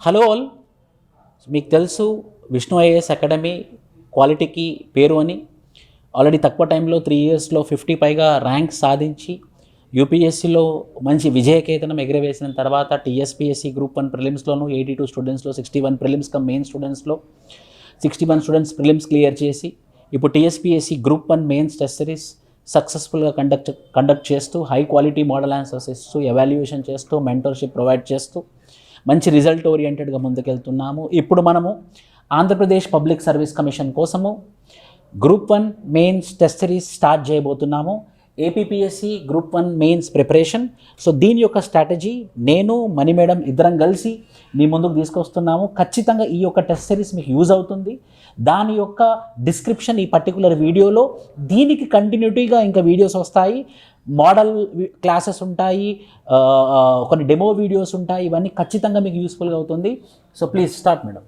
Hello all, మీకు తెలుసు Vishnu IAS academy క్వాలిటీకి పేరు అని. ఆల్రెడీ తక్కువ టైంలో 3 ఇయర్స్లో 50 పైగా ర్యాంక్ సాధించి యూపీఎస్సీలో మంచి విజయకేతనం ఎగరవేసిన తర్వాత TSPSC group 1 ప్రిలిమ్స్లోను 82 స్టూడెంట్స్లో 61 prelims come main స్టూడెంట్స్లో 61 students prelims clear చేసి ఇప్పుడు TSPSC group 1 mains test series సక్సెస్ఫుల్గా కండక్ట్ చేస్తూ హై క్వాలిటీ మోడల్ ఆన్సర్స్ ఇస్తూ ఎవాల్యుయేషన్ చేస్తూ మెంటర్షిప్ ప్రొవైడ్ చేస్తూ మంచి రిజల్ట్ ఓరియంటెడ్గా ముందుకెళ్తున్నాము. ఇప్పుడు మనము ఆంధ్రప్రదేశ్ పబ్లిక్ సర్వీస్ కమిషన్ కోసము group 1 mains test series start చేయబోతున్నాము. APPSC group 1 mains preparation. So దీని యొక్క స్ట్రాటజీ నేను మణి మేడం ఇద్దరం కలిసి మీ ముందుకు తీసుకొస్తున్నాము. ఖచ్చితంగా ఈ యొక్క టెస్ట్ సిరీస్ మీకు యూజ్ అవుతుంది. దాని యొక్క డిస్క్రిప్షన్ ఈ పర్టికులర్ వీడియోలో, దీనికి కంటిన్యూటీగా ఇంకా వీడియోస్ వస్తాయి, మోడల్ క్లాసెస్ ఉంటాయి, కొన్ని డెమో వీడియోస్ ఉంటాయి. ఇవన్నీ ఖచ్చితంగా మీకు యూస్ఫుల్గా అవుతుంది. So please start madam.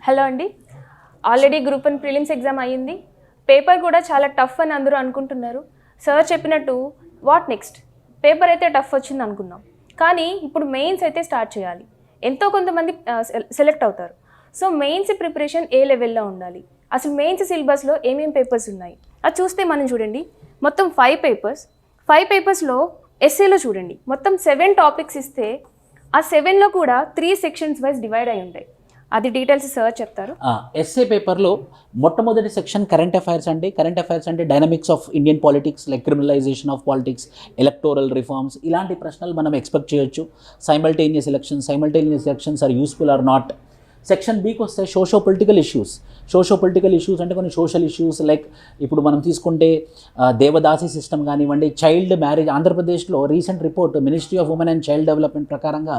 Hello అండి, ఆల్రెడీ గ్రూప్ 1 ప్రిలిమ్స్ ఎగ్జామ్ అయ్యింది. పేపర్ కూడా చాలా టఫ్ అని అందరూ అనుకుంటున్నారు. సార్ చెప్పినట్టు వాట్ నెక్స్ట్, పేపర్ అయితే టఫ్ వచ్చింది అనుకున్నాం, కానీ ఇప్పుడు మెయిన్స్ అయితే స్టార్ట్ చేయాలి. ఎంతో కొంతమంది సెలెక్ట్ అవుతారు. సో మెయిన్స్ ప్రిపరేషన్ ఏ లెవెల్లో ఉండాలి, అసలు మెయిన్స్ సిలబస్లో ఏమేమి పేపర్స్ ఉన్నాయి అది చూస్తే మనం చూడండి, మొత్తం 5 పేపర్స్లో ఎస్ఏలో చూడండి మొత్తం 7 టాపిక్స్ ఇస్తే ఆ 7లో కూడా 3 సెక్షన్స్ వైజ్ డివైడ్ అయి ఉంటాయి. అది డీటెయిల్స్ సార్ చెప్తారు. ఎస్ఏ పేపర్లో మొట్టమొదటి సెక్షన్ కరెంట్ అఫైర్స్ అండి. కరెంట్ అఫైర్స్ అంటే dynamics of Indian politics, like criminalisation of politics, electoral reforms, ఇలాంటి ప్రశ్నలు మనం ఎక్స్పెక్ట్ చేయొచ్చు. Simultaneous elections are useful or not. Section బికి వస్తే సోషో పొలిటికల్ ఇష్యూస్ అంటే కొన్ని సోషల్ ఇష్యూస్, లైక్ ఇప్పుడు మనం తీసుకుంటే దేవదాసి సిస్టమ్ కానివ్వండి, చైల్డ్ మ్యారేజ్. ఆంధ్రప్రదేశ్లో recent report ministry of women and child development ప్రకారంగా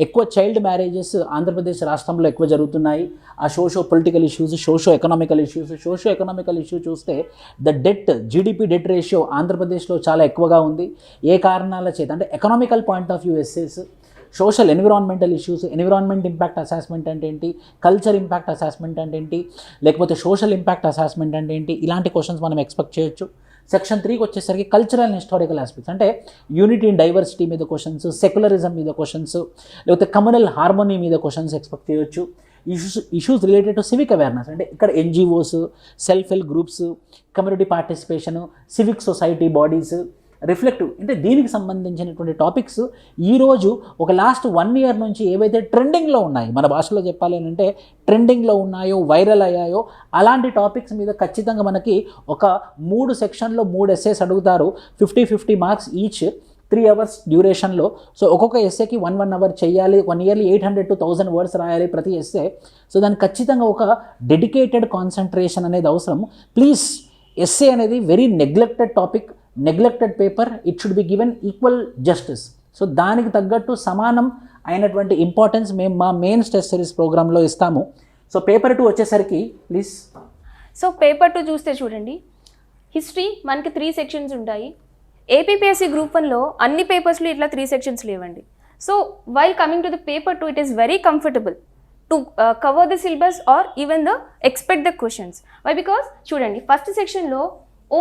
ఎక్కువ చైల్డ్ మ్యారేజెస్ ఆంధ్రప్రదేశ్ రాష్ట్రంలో ఎక్కువ జరుగుతున్నాయి. ఆ socio political issues, socio economical issue చూస్తే ద జీడిపి డెట్ రేషియో ఆంధ్రప్రదేశ్లో చాలా ఎక్కువగా ఉంది. ఏ కారణాల చేత అంటే economical point of view essays, social environmental issues, environment impact assessment అంటే ఏంటి, కల్చర్ ఇంపాక్ట్ అసెస్మెంట్ అంటే ఏంటి, లేకపోతే సోషల్ ఇంపాక్ట్ అసెస్మెంట్ అంటే ఏంటి, ఇలాంటి క్వశ్చన్స్ మనం ఎక్స్పెక్ట్ చేయొచ్చు. సెక్షన్ 3కి వచ్చేసరికి కల్చరల్ అండ్ హిస్టారికల్ ఆస్పెక్ట్స్ అంటే యూనిటీ అండ్ డైవర్సిటీ మీద క్వశ్చన్స్, సెక్యులరిజం మీద క్వశ్చన్స్, లేకపోతే కమ్యూనల్ హార్మోనీ మీద క్వశ్చన్స్ ఎక్స్పెక్ట్ చేయొచ్చు. Issues related to civic awareness అంటే ఇక్కడ NGOs, self help groups, community participation, civic society bodies, reflective అంటే దీనికి సంబంధించినటువంటి టాపిక్స్ ఈరోజు ఒక లాస్ట్ 1 ఇయర్ నుంచి ఏవైతే ట్రెండింగ్లో ఉన్నాయి, మన భాషలో చెప్పాలి అంటే ట్రెండింగ్లో ఉన్నాయో, వైరల్ అయ్యాయో అలాంటి టాపిక్స్ మీద ఖచ్చితంగా మనకి ఒక 3 సెక్షన్లో 3 ఎస్సేస్ అడుగుతారు. 50 మార్క్స్ ఈచ్, 3 అవర్స్ డ్యూరేషన్లో. సో ఒక్కొక్క ఎస్సేకి 1 అవర్ చేయాలి. 1 ఇయర్లీ 800 to 1000 వర్డ్స్ రాయాలి ప్రతి ఎస్సే. సో దానికి ఖచ్చితంగా ఒక డెడికేటెడ్ కాన్సన్ట్రేషన్ అనేది అవసరం. ప్లీజ్, ఎస్సే అనేది very neglected paper. It should be given equal justice. So దానికి తగ్గట్టు సమానం అయినటువంటి ఇంపార్టెన్స్ మేము మా మెయిన్స్ టెస్ట్ సిరీస్ ప్రోగ్రాంలో ఇస్తాము. సో పేపర్ 2 వచ్చేసరికి ప్లీజ్. సో పేపర్ 2 చూస్తే చూడండి, హిస్టరీ మనకి 3 సెక్షన్స్ ఉంటాయి. ఏపీపీఎస్సీ గ్రూప్ 1లో అన్ని పేపర్స్లో ఇట్లా 3 సెక్షన్స్ లేవండి. So while coming to the paper 2, it is very comfortable to cover the syllabus or even the expect the questions. Why? Because చూడండి, ఫస్ట్ సెక్షన్లో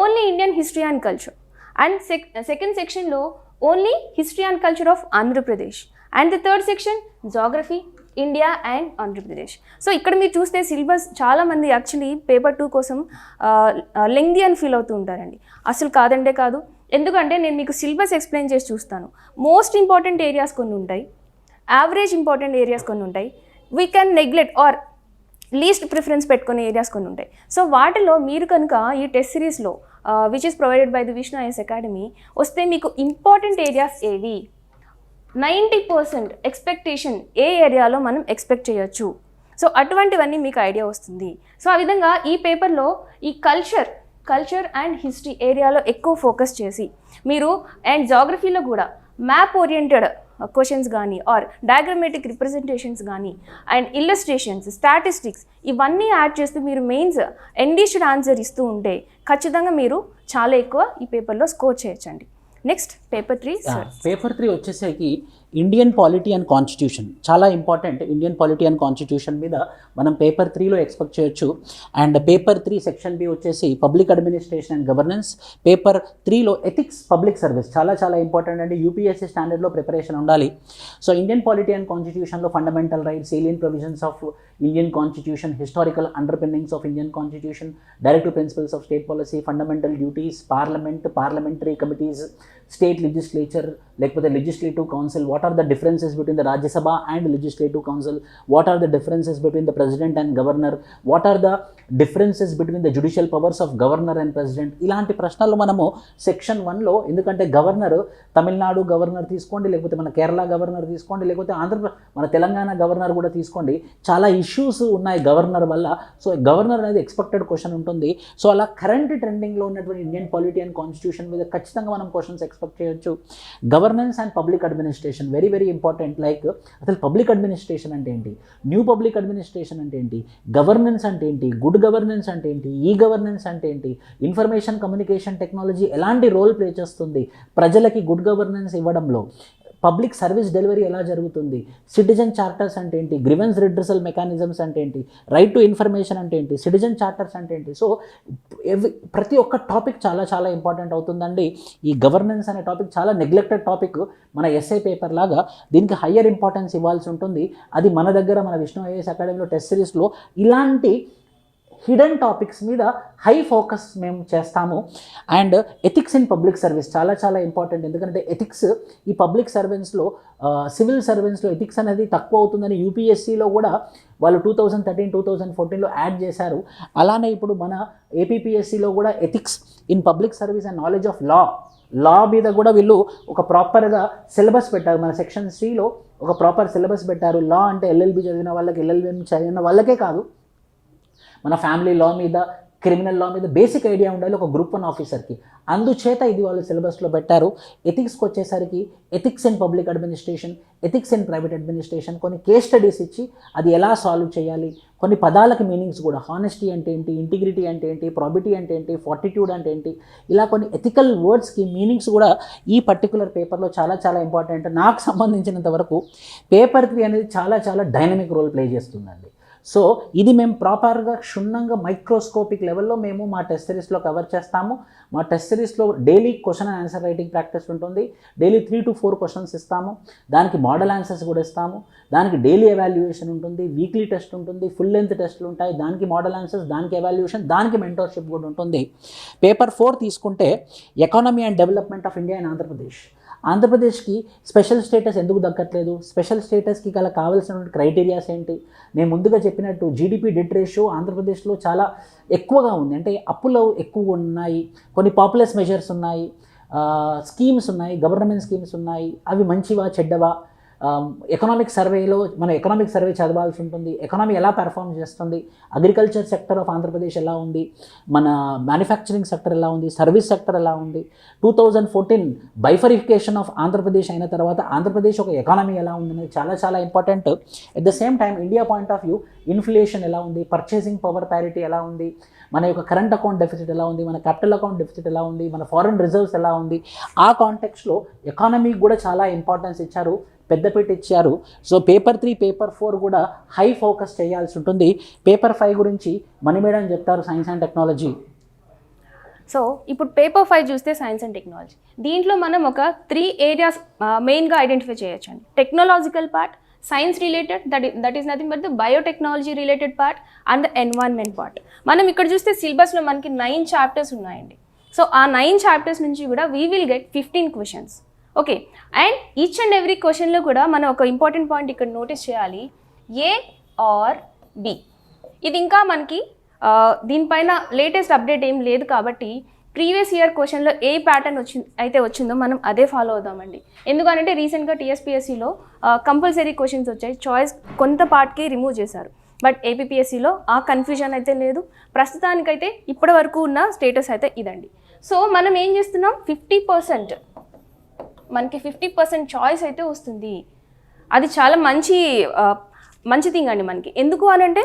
only Indian history and culture, and second సెక్షన్లో only history and culture of Andhra Pradesh, and the third section geography, India and Andhra Pradesh. So ఇక్కడ మీరు చూస్తే syllabus చాలామంది actually paper 2 కోసం lengthy అని feel అవుతూ ఉంటారండి. అసలు కాదంటే కాదు, ఎందుకంటే నేను మీకు సిలబస్ ఎక్స్ప్లెయిన్ చేసి చూస్తాను. మోస్ట్ ఇంపార్టెంట్ ఏరియాస్ కొన్ని ఉంటాయి, యావరేజ్ ఇంపార్టెంట్ ఏరియాస్ కొన్ని ఉంటాయి, we can neglect or least preference పెట్టుకునే ఏరియాస్ కొన్ని ఉంటాయి. సో వాటిలో మీరు కనుక ఈ టెస్ట్ సిరీస్లో which is provided by the Vishnu IAS academy వస్తే మీకు ఇంపార్టెంట్ ఏరియాస్ ఏవి, 90% ఎక్స్పెక్టేషన్ ఏ ఏరియాలో మనం ఎక్స్పెక్ట్ చేయొచ్చు, సో అటువంటివన్నీ మీకు ఐడియా వస్తుంది. సో ఆ విధంగా ఈ పేపర్లో ఈ కల్చర్ అండ్ హిస్టరీ ఏరియాలో ఎక్కువ ఫోకస్ చేసి మీరు, అండ్ జాగ్రఫీలో కూడా మ్యాప్ ఓరియంటెడ్ క్వశ్చన్స్ కానీ ఆర్ డయాగ్రమేటిక్ రిప్రజెంటేషన్స్ కానీ అండ్ ఇల్లస్ట్రేషన్స్, స్టాటిస్టిక్స్ ఇవన్నీ యాడ్ చేస్తూ మీరు మెయిన్స్ ఎండిష్డ్ ఆన్సర్ ఇస్తూ ఉంటే ఖచ్చితంగా మీరు చాలా ఎక్కువ ఈ పేపర్లో స్కోర్ చేయొచ్చండి. Next paper 3. పేపర్ 3 వచ్చేసరికి ఇండియన్ పాలిటీ అండ్ కాన్స్టిట్యూషన్ చాలా important. Indian polity and constitution మీద మనం పేపర్ 3లో ఎక్స్పెక్ట్ చేయొచ్చు. అండ్ పేపర్ 3 సెక్షన్ బి వచ్చేసి public administration and governance. Paper 3లో ఎథిక్స్ పబ్లిక్ సర్వీస్ చాలా చాలా ఇంపార్టెంట్ అండి. యూపీఎస్సీ స్టాండర్డ్లో ప్రిపరేషన్ ఉండాలి. సో ఇండియన్ పాలిటీ అండ్ కాన్స్టిట్యూషన్లో fundamental rights, salient provisions of Indian constitution, historical underpinnings of Indian constitution, directive principles of state policy, fundamental duties, parliament, parliamentary committees, state legislature లేకపోతే legislative council, what are the differences between the Rajya Sabha and legislative council, what are the differences between the president and governor, what are the differences between the judicial powers of governor and president. ఇలాంటి ప్రశ్నలు మనము section 1లో, ఎందుకంటే governor Tamil Nadu governor తీసుకోండి, లేకపోతే మన Kerala governor తీసుకోండి, లేకపోతే మన తెలంగాణ గవర్నర్ కూడా తీసుకోండి, చాలా ఇష్యూస్ ఉన్నాయి గవర్నర్ వల్ల. సో గవర్నర్ అనేది ఎక్స్పెక్టెడ్ క్వశ్చన్ ఉంటుంది. సో అలా కరెంట్ ట్రెండింగ్లో ఉన్నటువంటి ఇండియన్ పాలిటీ అండ్ కాన్స్టిట్యూషన్ మీద ఖచ్చితంగా మనం క్వశ్చన్స్ ఎక్స్పెక్ట్ చేయొచ్చు. Governance and public administration very very important. Like అసలు పబ్లిక్ అడ్మినిస్ట్రేషన్ అంటే ఏంటి, న్యూ పబ్లిక్ అడ్మినిస్ట్రేషన్ అంటే ఏంటి, గవర్నెన్స్ అంటే ఏంటి, గుడ్ గవర్నెన్స్ అంటే ఏంటి, ఈ గవర్నెన్స్ అంటే ఏంటి, ఇన్ఫర్మేషన్ కమ్యూనికేషన్ టెక్నాలజీ ఎలాంటి రోల్ ప్లే చేస్తుంది ప్రజలకి గుడ్ గవర్నెన్స్ ఇవ్వడంలో, పబ్లిక్ సర్వీస్ డెలివరీ ఎలా జరుగుతుంది, సిటిజన్ చార్టర్స్ అంటే ఏంటి, గ్రివెన్స్ రిడ్రెసల్ మెకానిజమ్స్ అంటే ఏంటి, రైట్ టు ఇన్ఫర్మేషన్ అంటే ఏంటి, సిటిజన్ చార్టర్స్ అంటే ఏంటి. సో ప్రతి ఒక్క టాపిక్ చాలా చాలా ఇంపార్టెంట్ అవుతుందండి. ఈ గవర్నెన్స్ అనే టాపిక్ చాలా నెగ్లెక్టెడ్ టాపిక్. మన ఎస్ఐ పేపర్ లాగా దీనికి హయ్యర్ ఇంపార్టెన్స్ ఇవ్వాల్సి ఉంటుంది. అది మన దగ్గర మన విష్ణు ఐఏఎస్ అకాడమీలో టెస్ట్ సిరీస్లో ఇలాంటి హిడెన్ టాపిక్స్ మీద హై ఫోకస్ మేము చేస్తాము. And ethics in public service చాలా చాలా ఇంపార్టెంట్. ఎందుకంటే ఎథిక్స్ ఈ పబ్లిక్ సర్వెంట్స్లో, సివిల్ సర్వెంట్స్లో ఎథిక్స్ అనేది తక్కువ అవుతుందని యూపీఎస్సీలో కూడా వాళ్ళు 2013-2014లో యాడ్ చేశారు. అలానే ఇప్పుడు మన ఏపీపీఎస్సీలో కూడా ethics in public service and knowledge of law మీద కూడా వీళ్ళు ఒక ప్రాపర్గా సిలబస్ పెట్టారు. మన సెక్షన్ 3లో ఒక ప్రాపర్ సిలబస్ పెట్టారు. లా అంటే ఎల్ఎల్బి చదివిన వాళ్ళకి, ఎల్ఎల్బి చదివిన వాళ్ళకే కాదు, మన ఫ్యామిలీ లా మీద, క్రిమినల్ లా మీద బేసిక్ ఐడియా ఉండాలి ఒక గ్రూప్ 1 ఆఫీసర్కి. అందుచేత ఇది వాళ్ళు సిలబస్లో పెట్టారు. ఎథిక్స్కి వచ్చేసరికి ethics in public administration, ethics in private administration, కొన్ని కేస్ స్టడీస్ ఇచ్చి అది ఎలా సాల్వ్ చేయాలి, కొన్ని పదాలకు మీనింగ్స్ కూడా, హానెస్టీ అంటే ఏంటి, ఇంటిగ్రిటీ అంటే ఏంటి, ప్రాబిటీ అంటే ఏంటి, ఫార్టిట్యూడ్ అంటే ఏంటి, ఇలా కొన్ని ఎథికల్ వర్డ్స్కి మీనింగ్స్ కూడా ఈ పర్టికులర్ పేపర్లో చాలా చాలా ఇంపార్టెంట్. నాకు సంబంధించినంత వరకు పేపర్ 3 అనేది చాలా చాలా డైనమిక్ రోల్ ప్లే చేస్తుందండి. సో ఇది మేము ప్రాపర్గా క్షుణ్ణంగా మైక్రోస్కోపిక్ లెవెల్లో మేము మా టెస్ట్ సిరీస్లో కవర్ చేస్తాము. మా టెస్ట్ సిరీస్లో daily question and answer writing practice ఉంటుంది. డైలీ 3 to 4 క్వశ్చన్స్ ఇస్తాము. దానికి మోడల్ ఆన్సర్స్ కూడా ఇస్తాము. దానికి డైలీ ఎవాల్యుయేషన్ ఉంటుంది, వీక్లీ టెస్ట్ ఉంటుంది, ఫుల్ లెంత్ టెస్ట్లు ఉంటాయి. దానికి మోడల్ ఆన్సర్స్, దానికి ఎవాల్యుయేషన్, దానికి మెంటర్షిప్ కూడా ఉంటుంది. పేపర్ 4 తీసుకుంటే economy and development of India and ఆంధ్రప్రదేశ్కి స్పెషల్ స్టేటస్ ఎందుకు దక్కట్లేదు, స్పెషల్ స్టేటస్కి గల కావాల్సినటువంటి క్రైటీరియాస్ ఏంటి. నేను ముందుగా చెప్పినట్టు జీడిపి డెట్ రేషియో ఆంధ్రప్రదేశ్లో చాలా ఎక్కువగా ఉంది. అంటే అప్పులు ఎక్కువ ఉన్నాయి, కొన్ని పాపులస్ మెజర్స్ ఉన్నాయి, స్కీమ్స్ ఉన్నాయి, గవర్నమెంట్ స్కీమ్స్ ఉన్నాయి. అవి మంచివా చెడ్డవా, ఎకనామిక్ సర్వేలో మనం ఎకనామిక్ సర్వే చదవాల్సి ఉంటుంది. ఎకనామీ ఎలా పెర్ఫామ్ చేస్తుంది, అగ్రికల్చర్ సెక్టర్ ఆఫ్ ఆంధ్రప్రదేశ్ ఎలా ఉంది, మన మ్యానుఫ్యాక్చరింగ్ సెక్టర్ ఎలా ఉంది, సర్వీస్ సెక్టర్ ఎలా ఉంది, 2014 బైఫరిఫికేషన్ ఆఫ్ ఆంధ్రప్రదేశ్ అయిన తర్వాత ఆంధ్రప్రదేశ్ ఒక ఎకానమీ ఎలా ఉంది అనేది చాలా చాలా important. At the same time India point of view inflation ఎలా ఉంది, పర్చేసింగ్ పవర్ ప్యారిటీ ఎలా ఉంది, మన యొక్క కరెంట్ అకౌంట్ డెఫిసిట్ ఎలా ఉంది, మన క్యాపిటల్ అకౌంట్ డెఫిసిట్ ఎలా ఉంది, మన ఫారెన్ రిజర్వ్స్ ఎలా ఉంది. ఆ కాంటెక్స్లో ఎకానమీకి కూడా చాలా ఇంపార్టెన్స్ ఇచ్చారు, పెద్దపీట ఇచ్చారు. సో పేపర్ 3, పేపర్ 4 కూడా హై ఫోకస్ చేయాల్సి ఉంటుంది. పేపర్ 5 గురించి మణి మేడం చెప్తారు, సైన్స్ అండ్ టెక్నాలజీ. సో ఇప్పుడు పేపర్ 5 చూస్తే సైన్స్ అండ్ టెక్నాలజీ, దీంట్లో మనం ఒక 3 ఏరియాస్ మెయిన్గా ఐడెంటిఫై చేయొచ్చు అండి. Technological part, science related, that is nothing but the biotechnology related part and the environment part. మనం ఇక్కడ చూస్తే సిలబస్లో మనకి 9 చాప్టర్స్ ఉన్నాయండి. సో ఆ 9 చాప్టర్స్ నుంచి కూడా we will get 15 questions. Okay, and each and every క్వశ్చన్లో కూడా మనం ఒక ఇంపార్టెంట్ పాయింట్ ఇక్కడ నోటీస్ చేయాలి, ఏ ఆర్ బి. ఇది ఇంకా మనకి దీనిపైన లేటెస్ట్ అప్డేట్ ఏం లేదు కాబట్టి ప్రీవియస్ ఇయర్ క్వశ్చన్లో ఏ ప్యాటర్న్ వచ్చిందో మనం అదే ఫాలో అవుదామండి. ఎందుకంటే రీసెంట్గా టీఎస్పీఎస్సీలో కంపల్సరీ క్వశ్చన్స్ వచ్చాయి, చాయిస్ కొంత పార్ట్కి రిమూవ్ చేశారు. బట్ ఏపీపీఎస్సీలో ఆ కన్ఫ్యూజన్ అయితే లేదు. ప్రస్తుతానికైతే ఇప్పటి వరకు ఉన్న స్టేటస్ అయితే ఇదండి. సో మనం ఏం చేస్తున్నాం, 50% మనకి 50% చాయిస్ అయితే వస్తుంది. అది చాలా మంచి థింగ్ అండి మనకి. ఎందుకు అనంటే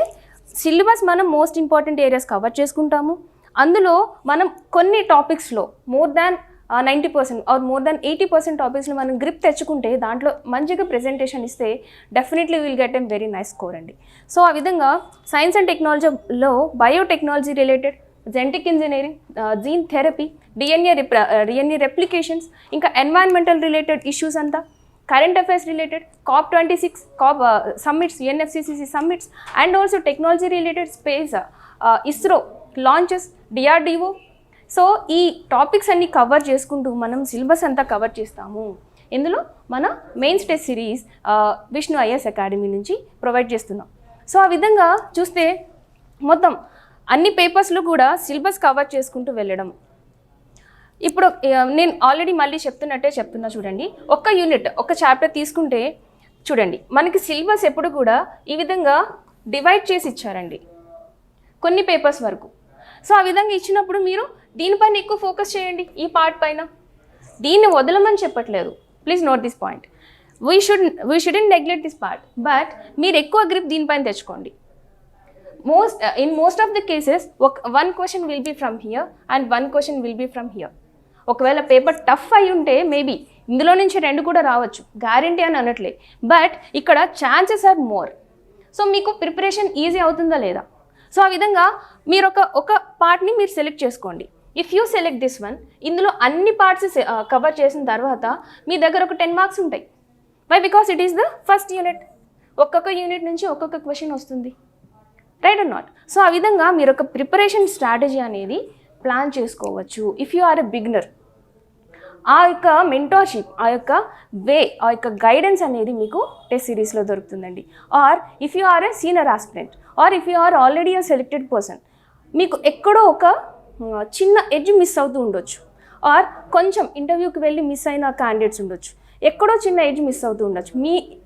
సిలబస్ మనం మోస్ట్ ఇంపార్టెంట్ ఏరియాస్ కవర్ చేసుకుంటాము. అందులో మనం కొన్ని టాపిక్స్లో more than 90% or more than 80% టాపిక్స్లో మనం గ్రిప్ తెచ్చుకుంటే దాంట్లో మంచిగా ప్రెజెంటేషన్ ఇస్తే definitely will get a very nice score అండి. సో ఆ విధంగా సైన్స్ అండ్ టెక్నాలజీలో biotechnology related, genetic engineering, gene therapy, DNA replications, ఇంకా ఎన్వైరన్మెంటల్ రిలేటెడ్ ఇష్యూస్ అంతా, current affairs related, COP26 summits, UNFCCC summits, and also technology related space, ISRO launches, DRDO. So ఈ topics అన్ని cover చేసుకుంటూ మనం syllabus అంతా cover చేస్తాము. ఇందులో మన mains test series Vishnu IAS academy నుంచి ప్రొవైడ్ చేస్తున్నాం. సో ఆ విధంగా చూస్తే మొత్తం అన్ని పేపర్స్లో కూడా సిలబస్ కవర్ చేసుకుంటూ వెళ్ళడం. ఇప్పుడు నేను ఆల్రెడీ మళ్ళీ చెప్తున్నా చూడండి. ఒక్క యూనిట్, ఒక చాప్టర్ తీసుకుంటే చూడండి, మనకి సిలబస్ ఎప్పుడు కూడా ఈ విధంగా డివైడ్ చేసి ఇచ్చారండి కొన్ని పేపర్స్ వరకు. సో ఆ విధంగా ఇచ్చినప్పుడు మీరు దీనిపైన ఎక్కువ ఫోకస్ చేయండి, ఈ పార్ట్ పైన. దీన్ని వదలమని చెప్పట్లేదు, please note this point. We shouldn't neglect this part, but మీరు ఎక్కువ గ్రిప్ దీనిపైన తెచ్చుకోండి. In most of the cases one question will be from here and one question will be from here. ఒకవేళ పేపర్ టఫ్ అయి ఉంటే maybe ఇందులో నుంచి 2 కూడా రావచ్చు, గ్యారంటీ అని అనట్లే, బట్ ఇక్కడ ఛాన్సెస్ ఆర్ మోర్. సో మీకు ప్రిపరేషన్ ఈజీ అవుతుందా లేదా? సో ఆ విధంగా మీరు ఒక పార్ట్ని మీరు సెలెక్ట్ చేసుకోండి. If you select this one, ఇందులో అన్ని పార్ట్స్ కవర్ చేసిన తర్వాత మీ దగ్గర ఒక 10 మార్క్స్ ఉంటాయి. Why? Because it is the first unit. ఒక్కొక్క యూనిట్ నుంచి ఒక్కొక్క క్వశ్చన్ వస్తుంది, రైట్ ఆర్ నాట్? సో ఆ విధంగా మీరు ఒక ప్రిపరేషన్ స్ట్రాటజీ అనేది ప్లాన్ చేసుకోవచ్చు. If you are a beginner, ఆ యొక్క మెంటర్షిప్, ఆ యొక్క వే, ఆ యొక్క గైడెన్స్ అనేది మీకు టెస్ట్ సిరీస్లో దొరుకుతుందండి. Or if you are a senior aspirant, or if you are already a selected person, మీకు ఎక్కడో ఒక చిన్న ఎడ్జ్ మిస్ అవుతూ ఉండొచ్చు, ఆర్ కొంచెం ఇంటర్వ్యూకి వెళ్ళి మిస్ అయిన క్యాండిడేట్స్ ఉండొచ్చు, ఎక్కడో చిన్న ఎడ్జ్ మిస్ అవుతూ ఉండొచ్చు.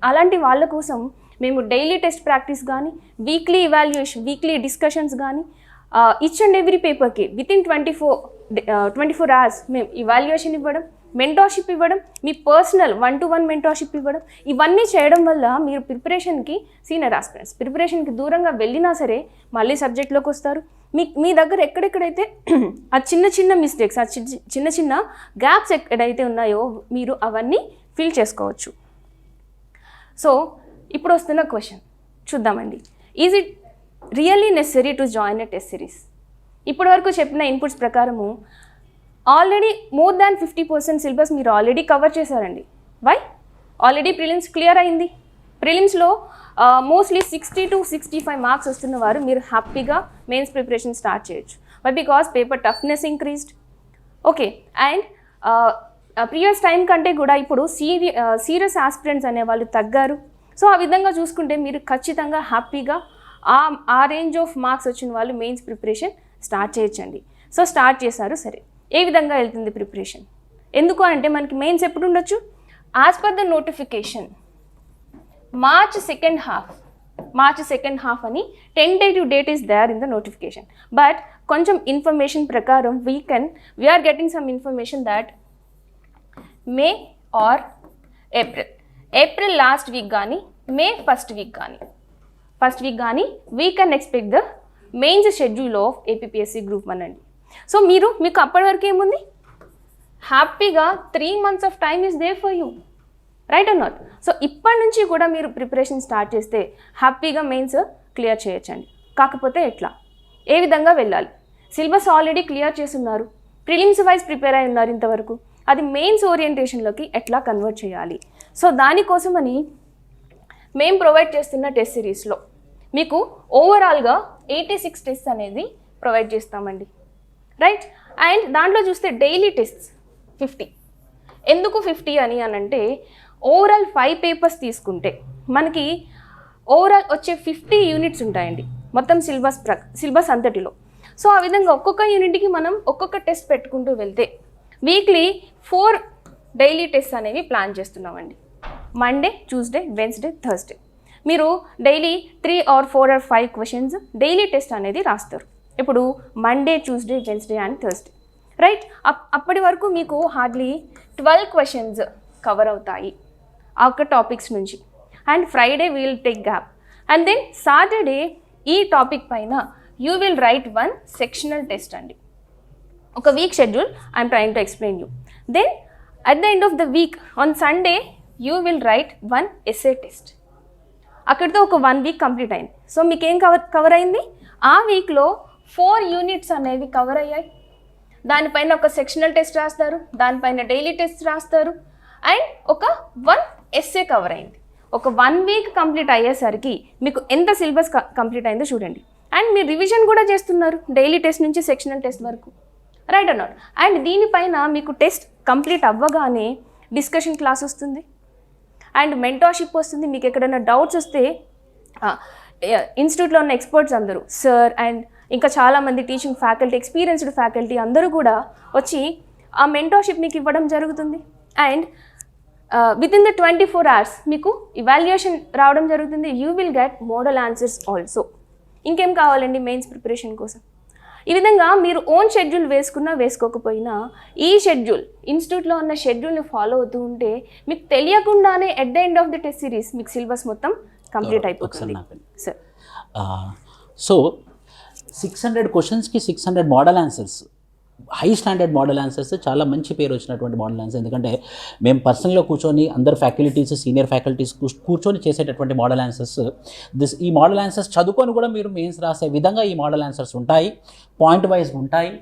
అలాంటి వాళ్ళ కోసం మేము డైలీ టెస్ట్ ప్రాక్టీస్ కానీ, వీక్లీ ఇవాల్యుయేషన్, వీక్లీ డిస్కషన్స్ కానీ, ఈచ్ అండ్ ఎవ్రీ పేపర్కి వితిన్ 24 hours మేము ఇవాల్యుయేషన్ ఇవ్వడం, మెంటర్షిప్ ఇవ్వడం, మీ పర్సనల్ 1-to-1 మెంటర్షిప్ ఇవ్వడం, ఇవన్నీ చేయడం వల్ల మీరు ప్రిపరేషన్కి, సీనియర్ ఆస్పిరెంట్స్ ప్రిపరేషన్కి దూరంగా వెళ్ళినా సరే మళ్ళీ సబ్జెక్ట్లోకి వస్తారు. మీ దగ్గర ఎక్కడెక్కడైతే ఆ చిన్న మిస్టేక్స్, ఆ చిన్న గ్యాప్స్ ఎక్కడైతే ఉన్నాయో మీరు అవన్నీ ఫిల్ చేసుకోవచ్చు. సో ఇప్పుడు వస్తున్న క్వశ్చన్ చూద్దామండి. Is it really necessary to join a test series? ఇప్పటి వరకు చెప్పిన ఇన్పుట్స్ ప్రకారము ఆల్రెడీ మోర్ దాన్ 50% సిలబస్ మీరు ఆల్రెడీ కవర్ చేశారండి. వై? ఆల్రెడీ ప్రిలిమ్స్ క్లియర్ అయింది. ప్రిలిమ్స్లో మోస్ట్లీ 60 to 65 మార్క్స్ వస్తున్న వారు మీరు హ్యాపీగా మెయిన్స్ ప్రిపరేషన్ స్టార్ట్ చేయొచ్చు. But because paper toughness increased, okay, and previous time కంటే కూడా ఇప్పుడు సీరియస్ ఆస్పిరెంట్స్ అనే వాళ్ళు తగ్గారు. సో ఆ విధంగా చూసుకుంటే మీరు ఖచ్చితంగా హ్యాపీగా ఆ రేంజ్ ఆఫ్ మార్క్స్ వచ్చిన వాళ్ళు మెయిన్స్ ప్రిపరేషన్ స్టార్ట్ చేయొచ్చండి. సో స్టార్ట్ చేశారు, సరే ఏ విధంగా వెళ్తుంది ప్రిపరేషన్? ఎందుకు అంటే మనకి మెయిన్స్ ఎప్పుడు ఉండొచ్చు? As per the notification March second half అని tentative date is there in the notification. But కొంచెం ఇన్ఫర్మేషన్ ప్రకారం we are getting some information that May or April last week కానీ May first week కానీ we can expect the mains schedule of APPSC Group 1 అండి. So మీకు అప్పటి వరకు ఏముంది? హ్యాపీగా 3 months of time is there for you, right are not? So ఇప్పటి నుంచి కూడా మీరు ప్రిపరేషన్ స్టార్ట్ చేస్తే హ్యాపీగా మెయిన్స్ క్లియర్ చేయొచ్చండి. కాకపోతే ఎట్లా, ఏ విధంగా వెళ్ళాలి? సిలబస్ ఆల్రెడీ క్లియర్ చేస్తున్నారు, ప్రిలిమ్స్ వైజ్ ప్రిపేర్ అయి ఉన్నారు ఇంతవరకు, అది మెయిన్స్ ఓరియంటేషన్లోకి ఎట్లా కన్వర్ట్ చేయాలి? సో దానికోసమని మేము ప్రొవైడ్ చేస్తున్న టెస్ట్ సిరీస్లో మీకు ఓవరాల్గా 86 టెస్ట్ అనేది ప్రొవైడ్ చేస్తామండి, రైట్? అండ్ దాంట్లో చూస్తే డైలీ టెస్ట్ 50. ఎందుకు 50 అని అంటే ఓవరాల్ 5 పేపర్స్ తీసుకుంటే మనకి ఓవరాల్ వచ్చే 50 యూనిట్స్ ఉంటాయండి మొత్తం సిలబస్ అంతటిలో. సో ఆ విధంగా ఒక్కొక్క యూనిట్కి మనం ఒక్కొక్క టెస్ట్ పెట్టుకుంటూ వెళ్తే వీక్లీ 4 డైలీ టెస్ట్ అనేవి ప్లాన్ చేస్తున్నామండి. మండే, ట్యూస్డే, వెన్స్డే, థర్స్డే మీరు daily 3 or 4 or 5 questions daily test అనేది రాస్తారు. ఇప్పుడు Monday, Tuesday, Wednesday and Thursday, right? అప్పటి వరకు మీకు హార్డ్లీ 12 క్వశ్చన్స్ కవర్ అవుతాయి ఆ ఒక్క టాపిక్స్ నుంచి. And Friday will take gap, and then Saturday ఈ టాపిక్ పైన you will write 1 sectional test అండి. ఒక week schedule I'm trying to explain you. Then at the end of the week on Sunday you will write 1 essay test. అక్కడితో ఒక 1 week complete అయింది. So మీకేం cover అయింది? ఆ వీక్లో 4 units అనేవి కవర్ అయ్యాయి. దానిపైన ఒక సెక్షనల్ టెస్ట్ రాస్తారు, దానిపైన డైలీ టెస్ట్ రాస్తారు, అండ్ ఒక 1 essay కవర్ అయింది. ఒక 1 week కంప్లీట్ అయ్యేసరికి మీకు ఎంత సిలబస్ కంప్లీట్ అయిందో చూడండి. అండ్ మీరు రివిజన్ కూడా చేస్తున్నారు డైలీ టెస్ట్ నుంచి సెక్షనల్ టెస్ట్ వరకు, రైట్ ఆర్ నాట్? అండ్ దీనిపైన మీకు టెస్ట్ కంప్లీట్ అవ్వగానే డిస్కషన్ క్లాస్ వస్తుంది అండ్ మెంటార్షిప్ వస్తుంది. మీకు ఎక్కడైనా డౌట్స్ వస్తే ఇన్స్టిట్యూట్లో ఉన్న ఎక్స్పర్ట్స్ అందరూ, సార్ అండ్ ఇంకా చాలామంది టీచింగ్ ఫ్యాకల్టీ, ఎక్స్పీరియన్స్డ్ ఫ్యాకల్టీ అందరూ కూడా వచ్చి ఆ మెంటార్షిప్ మీకు ఇవ్వడం జరుగుతుంది. అండ్ వితిన్ ద 24 hours మీకు ఇవాల్యుయేషన్ రావడం జరుగుతుంది. You will get model answers also. ఇంకేం కావాలండి మెయిన్స్ ప్రిపరేషన్ కోసం? ఈ విధంగా మీరు ఓన్ షెడ్యూల్ వేసుకున్నా వేసుకోకపోయినా ఈ షెడ్యూల్, ఇన్స్టిట్యూట్లో ఉన్న షెడ్యూల్ని ఫాలో అవుతూ ఉంటే మీకు తెలియకుండానే at the end of the test series మీకు సిలబస్ మొత్తం కంప్లీట్ అయిపోతుంది సార్. సో 600 క్వశ్చన్స్కి 600 model answers, high standard model answers, చాలా మంచి పేరు వచ్చినటువంటి మోడల్ ఆన్సర్స్. ఎందుకంటే మేము పర్సనల్గా కూర్చొని అందరు ఫ్యాకల్టీస్, సీనియర్ ఫ్యాకల్టీస్ కూర్చొని చేసేటటువంటి మోడల్ ఆన్సర్స్. ఈ మోడల్ ఆన్సర్స్ చదువుకొని కూడా మీరు మెయిన్స్ రాసే విధంగా ఈ మోడల్ ఆన్సర్స్ ఉంటాయి, పాయింట్ వైజ్ ఉంటాయి.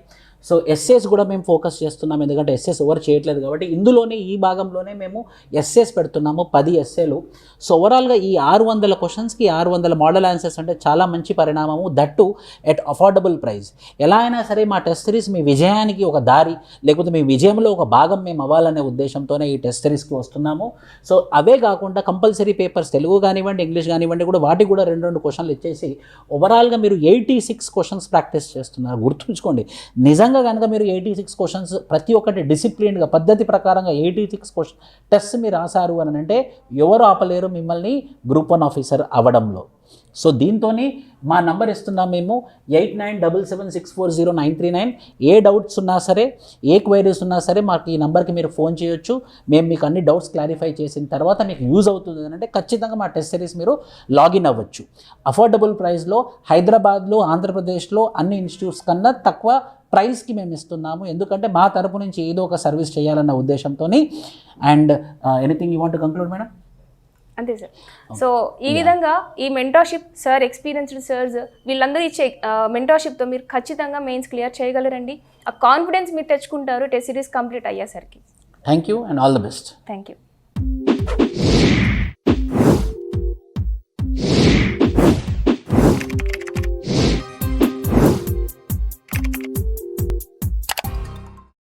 సో ఎస్సేస్ కూడా మేము ఫోకస్ చేస్తున్నాం, ఎందుకంటే ఎస్సేస్ ఎవరు చేయట్లేదు కాబట్టి ఇందులోనే ఈ భాగంలోనే మేము ఎస్సేస్ పెడుతున్నాము, 10 ఎస్సేలు. సో ఓవరాల్గా ఈ 600 క్వశ్చన్స్కి 600 మోడల్ ఆన్సర్స్ అంటే చాలా మంచి పరిణామము, దట్టు ఎట్ అఫోర్డబుల్ ప్రైస్. ఎలా అయినా సరే మా టెస్ట్ సిరీస్ మీ విజయానికి ఒక దారి, లేకపోతే మీ విజయంలో ఒక భాగం మేము అవ్వాలనే ఉద్దేశంతోనే ఈ టెస్ట్ సిరీస్కి వస్తున్నాము. సో అవే కాకుండా కంపల్సరీ పేపర్స్ తెలుగు కానివ్వండి, ఇంగ్లీష్ కానివ్వండి కూడా వాటికి కూడా 2 క్వశ్చన్లు ఇచ్చేసి ఓవరాల్గా మీరు 86 క్వశ్చన్స్ ప్రాక్టీస్ చేస్తున్నారు. గుర్తుంచుకోండి, నిజంగా కనుక మీరు 86 క్వశ్చన్స్ ప్రతి ఒక్కటి డిసిప్లిన్గా పద్ధతి ప్రకారంగా 86 క్వశ్చన్ టెస్ట్ మీరు రాశారు అని అంటే ఎవరు ఆపలేరు మిమ్మల్ని గ్రూప్ 1 ఆఫీసర్ అవ్వడంలో. సో దీంతో మా నంబర్ ఇస్తున్నాం మేము 8977640939. ఏ డౌట్స్ ఉన్నా సరే, ఏ క్వైరీస్ ఉన్నా సరే మాకు ఈ నెంబర్కి మీరు ఫోన్ చేయొచ్చు. మేము మీకు అన్ని డౌట్స్ క్లారిఫై చేసిన తర్వాత మీకు యూజ్ అవుతుంది అని అంటే ఖచ్చితంగా మా టెస్ట్ సిరీస్ మీరు లాగిన్ అవ్వచ్చు. అఫోర్డబుల్ ప్రైస్లో హైదరాబాద్లో, ఆంధ్రప్రదేశ్లో అన్ని ఇన్స్టిట్యూట్స్ కన్నా తక్కువ ప్రైస్కి మేము ఇస్తున్నాము. ఎందుకంటే మా తరపు నుంచి ఏదో ఒక సర్వీస్ చేయాలన్న ఉద్దేశంతో. And anything you want to conclude madam? అంతే సార్. సో ఈ విధంగా ఈ మెంటార్షిప్, సార్ ఎక్స్పీరియన్స్డ్ సర్స్ వీళ్ళందరూ ఇచ్చే మెంటార్షిప్తో మీరు ఖచ్చితంగా మెయిన్స్ క్లియర్ చేయగలరండి. ఆ కాన్ఫిడెన్స్ మీరు తెచ్చుకుంటారు టెస్ట్ సిరీస్ కంప్లీట్ అయ్యేసరికి. Thank you and all the best. Thank you.